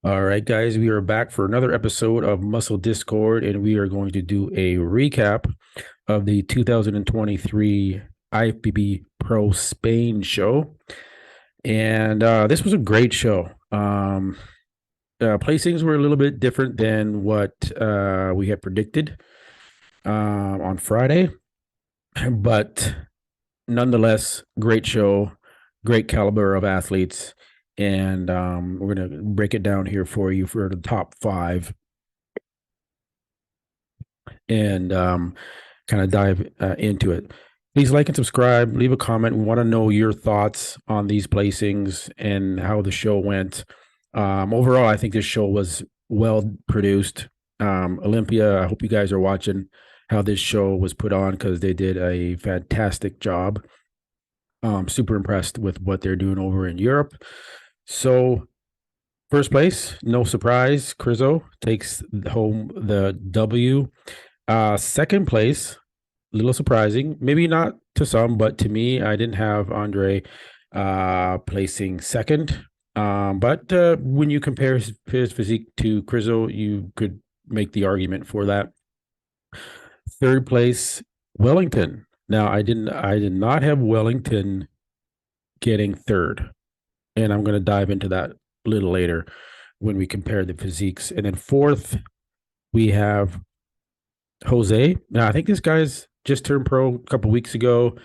All right, guys, we are back for another episode of Muscle Discord, and we are going to do a recap of the 2023 IFBB Pro Spain show. And this was a great show. Placings were a little bit different than what we had predicted on Friday, but nonetheless, great show, great caliber of athletes. And we're going to break it down here for you for the top five and kind of dive into it. Please like and subscribe, leave a comment. We want to know your thoughts on these placings and how the show went. Overall, I think this show was well produced. Olympia, I hope you guys are watching how this show was put on because they did a fantastic job. Super impressed with what they're doing over in Europe. So, first place, no surprise, Crizzo takes home the W. Second place, a little surprising, maybe not to some, but to me, I didn't have Andre placing second. But when you compare his physique to Crizzo, you could make the argument for that. Third place, Wellington. Now, I did not have Wellington getting third, and I'm going to dive into that a little later when we compare the physiques. And then fourth, we have Jose. Now, I think this guy's just turned pro a couple weeks ago.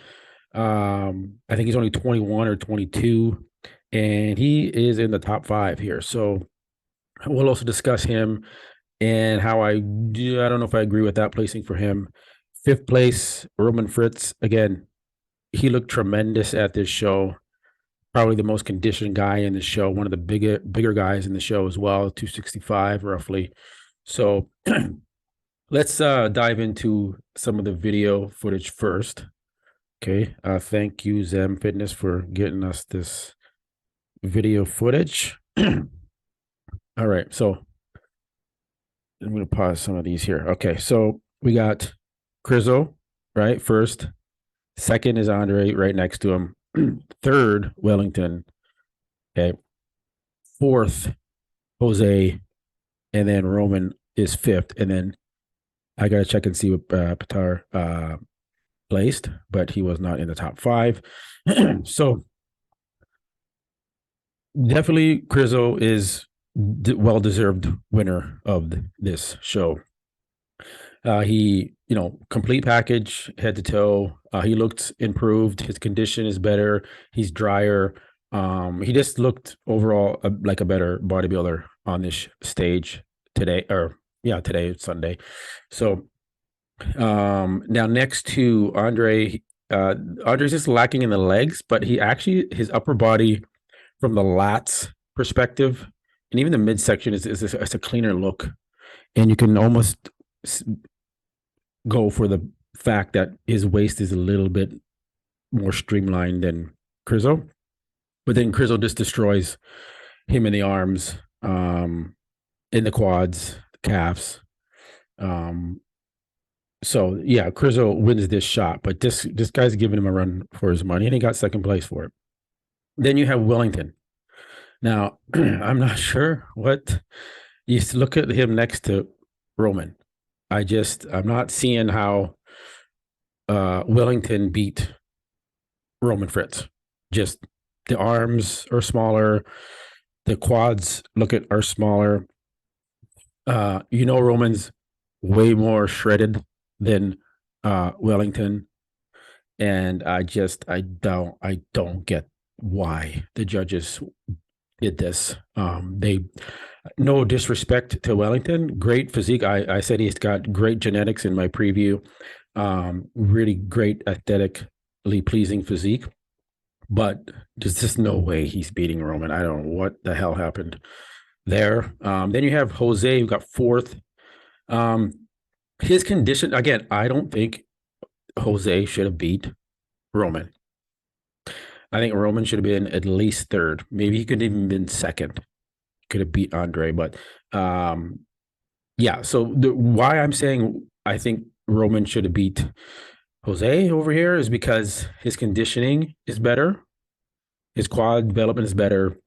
I think he's only 21 or 22, and he is in the top five here. So we'll also discuss him and how I don't know if I agree with that placing for him. Fifth place, Roman Fritz. Again, he looked tremendous at this show. Probably the most conditioned guy in the show, one of the bigger guys in the show as well, 265 roughly. So let's dive into some of the video footage first. Okay. Thank you, Zem Fitness, for getting us this video footage. All right. So I'm going to pause some of these here. Okay. So we got Crizzo, right? First. Second is Andre right next to him. Third, Wellington. Okay. Fourth, Jose. And then Roman is fifth. And then I got to check and see what Patar placed, but he was not in the top five. So definitely Crizzo is well-deserved winner of this show. He, complete package, head to toe. He looked improved. His condition is better. He's drier. He just looked overall like a better bodybuilder on this stage today, today it's Sunday. So now next to Andre, Andre's just lacking in the legs, but his upper body from the lats perspective and even the midsection is a cleaner look, and you can almost go for the fact that his waist is a little bit more streamlined than Crizzo, but then Crizzo just destroys him in the arms, in the quads, calves. So yeah, Crizzo wins this shot, but this guy's giving him a run for his money, and he got second place for it. Then you have Wellington. Now, I'm not sure what you look at him next to Roman. I'm not seeing how Wellington beat Roman Fritz. Just the arms are smaller, the quads are smaller. Roman's way more shredded than Wellington, and I don't get why the judges did this. No disrespect to Wellington, great physique. I said he's got great genetics in my preview. Really great aesthetically pleasing physique, but there's just no way he's beating Roman. I don't know what the hell happened there. Then you have Jose, who got fourth. His condition, again, I don't think Jose should have beat Roman. I think Roman should have been at least third. Maybe he could have even been second. Could have beat Andre, but yeah. So why I'm saying I think Roman should have beat Jose over here is because his conditioning is better, his quad development is better,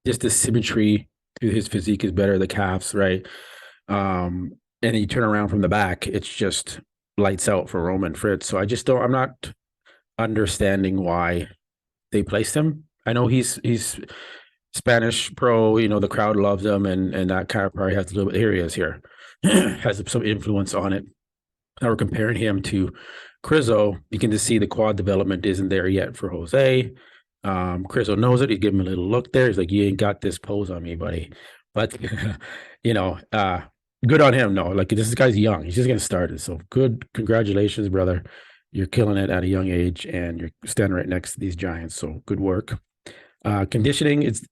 just the symmetry his physique is better, the calves, right? And you turn around from the back, it's just lights out for Roman Fritz. So I just don't. I'm not understanding why they placed him. I know he's Spanish pro. You know the crowd loves him, and that kind of probably has a little bit. Here he is. Here has some influence on it. Now we're comparing him to Crizo. You can just see the quad development isn't there yet for Jose. Crizo knows it. He's giving him a little look there. He's like, "You ain't got this pose on me, buddy." But you know, good on him. No, like this guy's young. He's just getting started. So good. Congratulations, brother. You're killing it at a young age, and you're standing right next to these giants. So good work. Conditioning, it's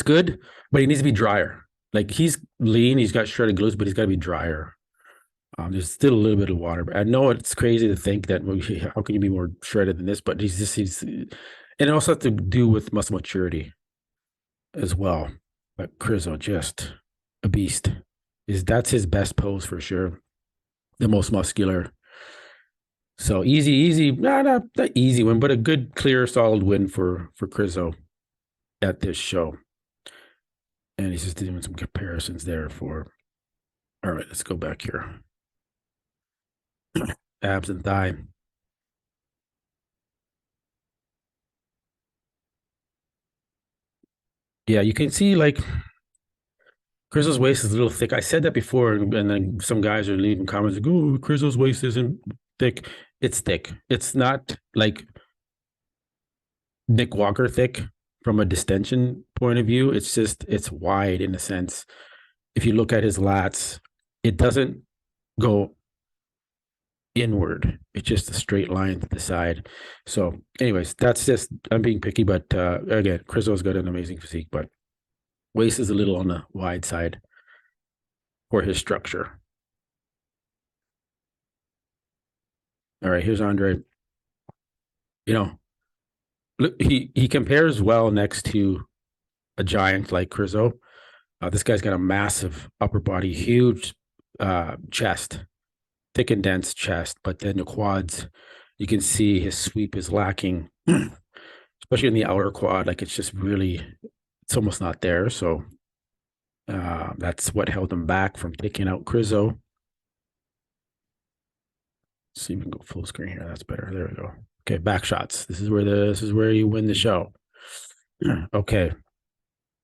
good, but he needs to be drier. Like he's lean, he's got shredded glutes, but he's got to be drier. There's still a little bit of water. But I know it's crazy to think that how can you be more shredded than this? But he's and it also has to do with muscle maturity as well. But Crizo, just a beast. That's his best pose for sure. The most muscular. So easy, not easy win, but a good, clear, solid win for Crizo at this show. And he's just doing some comparisons there for. All right, let's go back here. Abs and thigh. Yeah, you can see like Crizo's waist is a little thick. I said that before, and then some guys are leaving comments like, "Oh, Crizo's waist isn't thick." It's thick. It's not like Nick Walker thick from a distension point of view. It's just it's wide in a sense. If you look at his lats, it doesn't go inward. It's just a straight line to the side. So, anyways, that's just I'm being picky, but again, Crizo's got an amazing physique, but waist is a little on the wide side for his structure. All right, here's Andre. You know, look, he compares well next to a giant like Crizo. This guy's got a massive upper body, huge chest, thick and dense chest, but then the quads, you can see his sweep is lacking, especially in the outer quad. Like it's just really, it's almost not there. So that's what held him back from taking out Crizo. Let's see if we can go full screen here. That's better. There we go. Okay, back shots. This is where you win the show. Okay.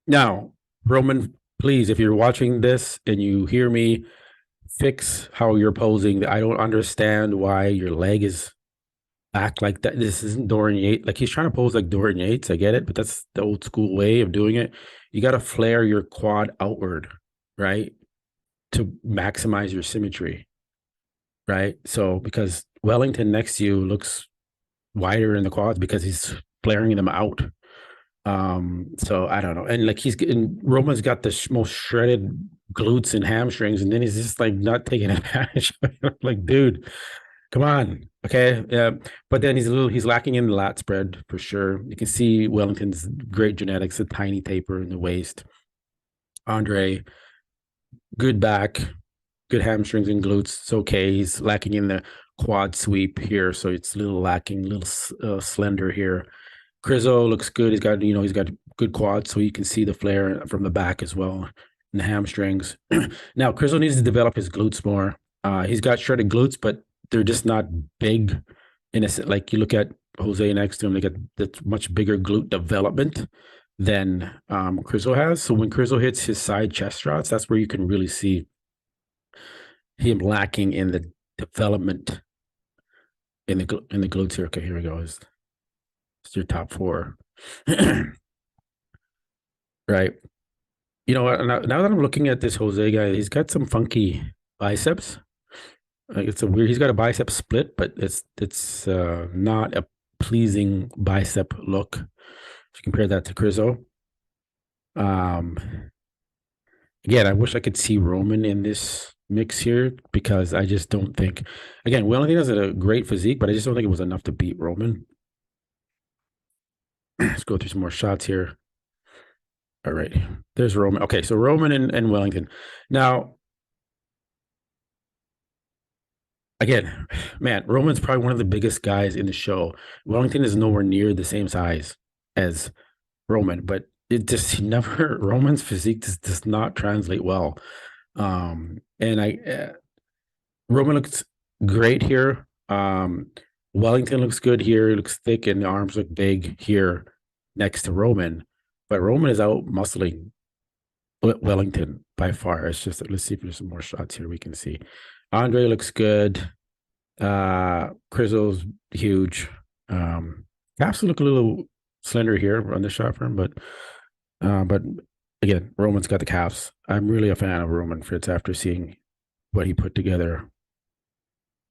Now, Roman, please, if you're watching this and you hear me, fix how you're posing. I don't understand why your leg is back like that. This isn't Dorian Yates. Like he's trying to pose like Dorian Yates. I get it, but that's the old school way of doing it. You got to flare your quad outward, right? To maximize your symmetry, right? So because Wellington next to you looks wider in the quads because he's flaring them out. So I don't know. And like Roman's got the most shredded glutes and hamstrings, and then he's just like not taking advantage. Like, dude, come on. Okay. Yeah. But then he's lacking in the lat spread for sure. You can see Wellington's great genetics, a tiny taper in the waist. Andre, good back, good hamstrings and glutes. It's okay. He's lacking in the quad sweep here. So it's a little lacking, a little slender here. Crizo looks good. He's got good quads, so you can see the flare from the back as well, and the hamstrings. Now, Crizo needs to develop his glutes more. He's got shredded glutes, but they're just not big. In a like you look at Jose next to him, they got that much bigger glute development than Crizo has. So when Crizo hits his side chest shots, that's where you can really see him lacking in the development in the glutes here. Okay, here we go. It's your top four. Right. You know what? Now that I'm looking at this Jose guy, he's got some funky biceps. Like it's a weird. He's got a bicep split, but it's not a pleasing bicep look. If you compare that to Crizo. Again, I wish I could see Roman in this mix here because I just don't think. Again, Wellington has a great physique, but I just don't think it was enough to beat Roman. Let's go through some more shots here. All right, there's Roman. Okay, so Roman and Wellington. Now, again, man, Roman's probably one of the biggest guys in the show. Wellington is nowhere near the same size as Roman, but it just he never Roman's physique does not translate well. And Roman looks great here. Wellington looks good here. He looks thick and the arms look big here next to Roman. But Roman is out muscling Wellington by far. It's just let's see if there's some more shots here we can see. Andre looks good. Crizzle's huge. Caps look a little slender here on the shot for him, but again, Roman's got the calves. I'm really a fan of Roman Fritz after seeing what he put together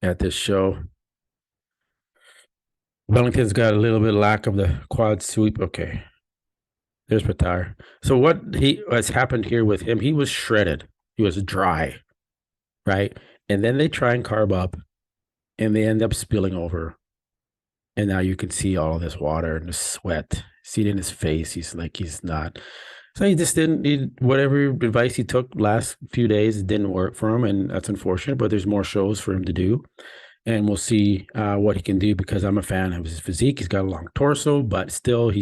at this show. Wellington's got a little bit of lack of the quad sweep. Okay. There's Patar. So what has happened here with him, he was shredded. He was dry, right? And then they try and carb up and they end up spilling over. And now you can see all this water and the sweat. See it in his face. He's like, he's not. So he just didn't, whatever advice he took last few days, it didn't work for him. And that's unfortunate, but there's more shows for him to do. And we'll see what he can do because I'm a fan of his physique. He's got a long torso, but still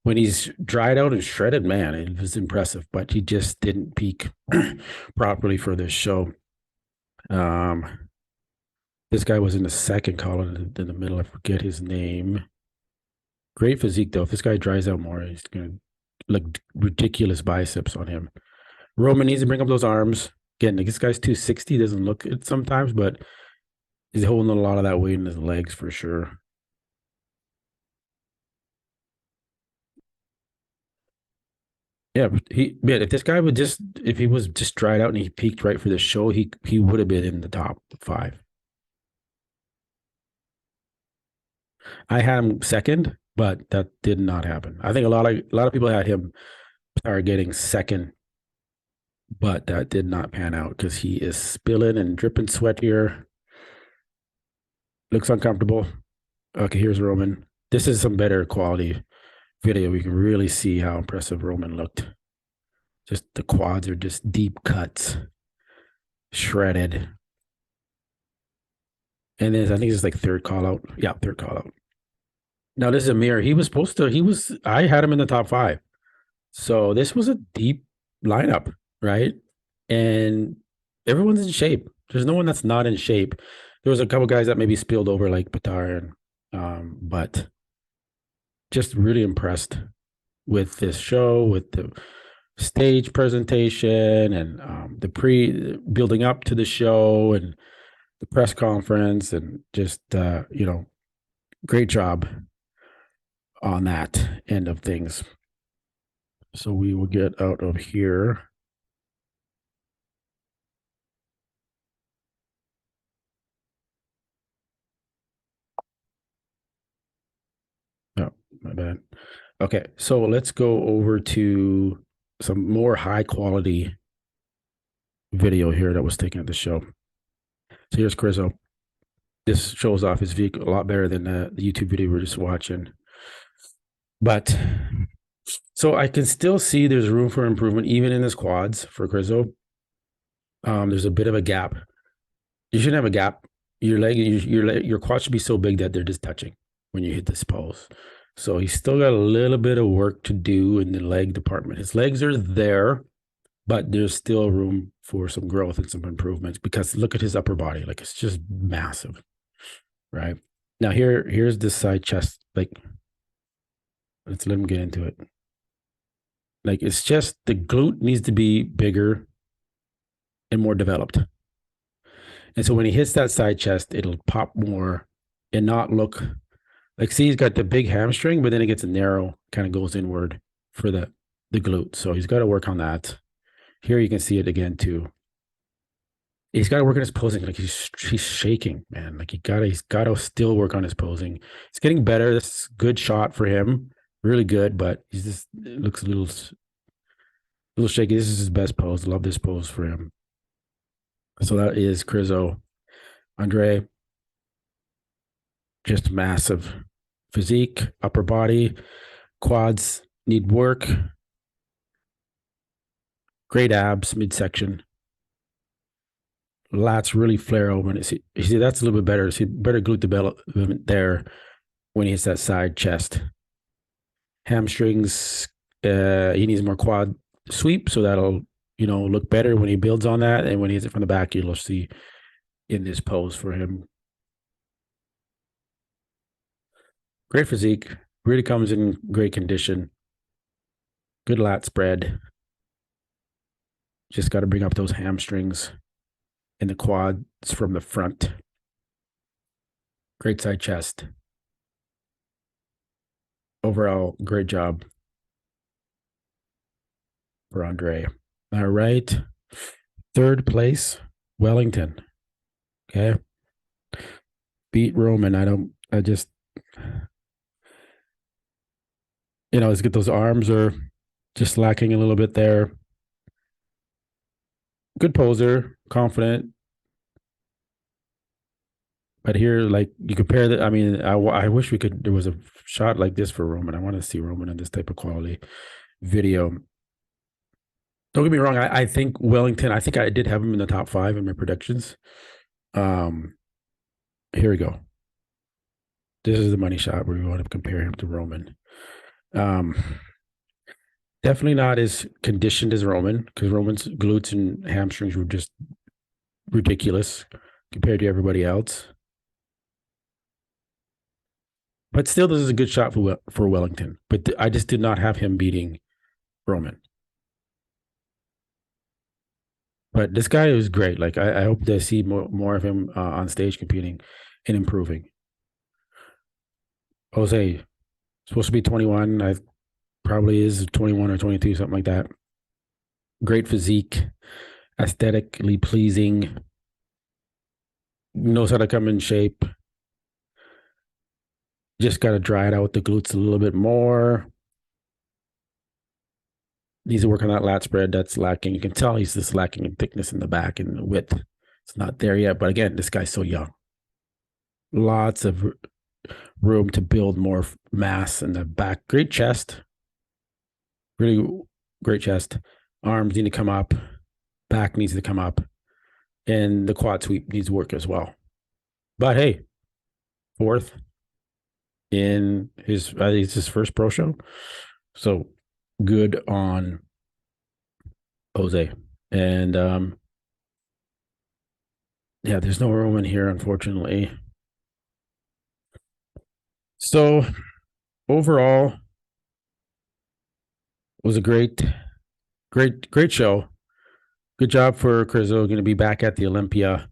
when he's dried out and shredded, man, it was impressive, but he just didn't peak properly for this show. This guy was in the second column in the middle. I forget his name. Great physique, though. If this guy dries out more, he's going to look ridiculous biceps on him. Roman needs to bring up those arms. Again, this guy's 260. Doesn't look it sometimes, but he's holding a lot of that weight in his legs for sure. Yeah, if this guy if he was just dried out and he peaked right for the show, he would have been in the top 5. I had him second, but that did not happen. I think a lot of people had him getting second, but that did not pan out because he is spilling and dripping sweat here. Looks uncomfortable. Okay, here's Roman. This is some better quality video. We can really see how impressive Roman looked. Just the quads are just deep cuts, shredded. And then I think it's like third call out. Yeah, third call out. Now this is a mirror. I had him in the top 5. So this was a deep lineup, right? And everyone's in shape. There's no one that's not in shape. There was a couple guys that maybe spilled over like Patar, but just really impressed with this show, with the stage presentation and the building up to the show and the press conference and just great job on that end of things. So we will get out of here. Oh, my bad. Okay, so let's go over to some more high quality video here that was taken at the show. So here's Crizzo. This shows off his vehicle a lot better than the YouTube video we we're just watching. But so I can still see there's room for improvement even in his quads for Crizzo. There's a bit of a gap. You shouldn't have a gap. Your quad should be so big that they're just touching when you hit this pose. So he's still got a little bit of work to do in the leg department. His legs are there, but there's still room for some growth and some improvements because look at his upper body. Like it's just massive, right? Now here's this side chest. Like, let's let him get into it. Like it's just the glute needs to be bigger and more developed. And so when he hits that side chest, it'll pop more and not look like, see, he's got the big hamstring, but then it gets narrow, kind of goes inward for the glute. So he's got to work on that. Here you can see it again too. He's got to work on his posing. Like he's shaking, man. Like he's got to still work on his posing. It's getting better. This is a good shot for him. Really good, but he's just, it looks a little shaky. This is his best pose. Love this pose for him. So that is Crizzo. Andre, just massive physique, upper body, quads need work. Great abs, midsection. Lats really flare over. You see, that's a little bit better. See, better glute development there when he hits that side chest. Hamstrings He needs more quad sweep, so that'll look better when he builds on that, and when he hits it from the back, you'll see in this pose for him. Great physique, really comes in great condition. Good lat spread. Just got to bring up those hamstrings and the quads from the front. Great side chest. Overall, great job for Andre. All right. Third place, Wellington. Okay. Beat Roman. Let's get those arms are just lacking a little bit there. Good poser, confident. But here, like, you compare that. I mean, I wish there was a shot like this for Roman. I want to see Roman in this type of quality video. Don't get me wrong. I think Wellington, I think I did have him in the top 5 in my predictions. Here we go. This is the money shot where we want to compare him to Roman. Definitely not as conditioned as Roman, because Roman's glutes and hamstrings were just ridiculous compared to everybody else. But still, this is a good shot for Wellington. But I just did not have him beating Roman. But this guy is great. Like, I hope to see more of him on stage competing and improving. Jose, supposed to be 21. I probably is 21 or 22, something like that. Great physique, aesthetically pleasing, knows how to come in shape. Just got to dry it out the glutes a little bit more. Needs to work on that lat spread. That's lacking. You can tell he's just lacking in thickness in the back and width. It's not there yet. But again, this guy's so young. Lots of room to build more mass in the back. Great chest. Really great chest. Arms need to come up. Back needs to come up. And the quad sweep needs work as well. But hey, 4th in his first pro show. So good on Jose. And yeah, there's no Roman here, unfortunately. So overall, it was a great show. Good job for Crizo. Going to be back at the Olympia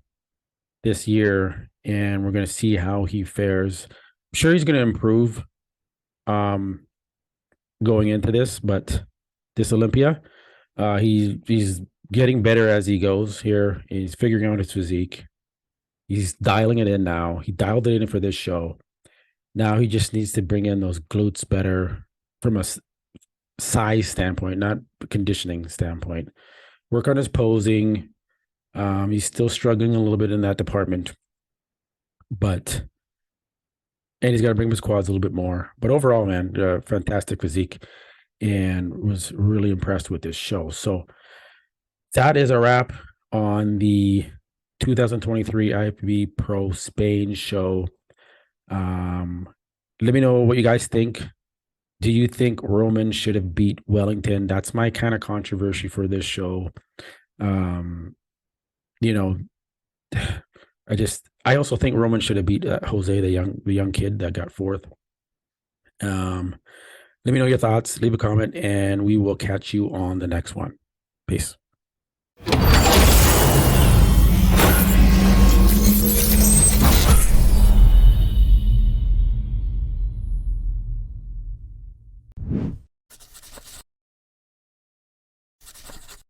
this year, and we're going to see how he fares. I'm sure he's going to improve going into this, but this Olympia, he's getting better as he goes here. He's figuring out his physique. He's dialing it in now. He dialed it in for this show. Now he just needs to bring in those glutes better from a size standpoint, not conditioning standpoint. Work on his posing. He's still struggling a little bit in that department, and he's got to bring his quads a little bit more. But overall, man, fantastic physique, and was really impressed with this show. So that is a wrap on the 2023 IFBB Pro Spain show. Let me know what you guys think. Do you think Roman should have beat Wellington? That's my kind of controversy for this show. I also think Roman should have beat Jose, the young kid that got 4th. Let me know your thoughts. Leave a comment, and we will catch you on the next one. Peace.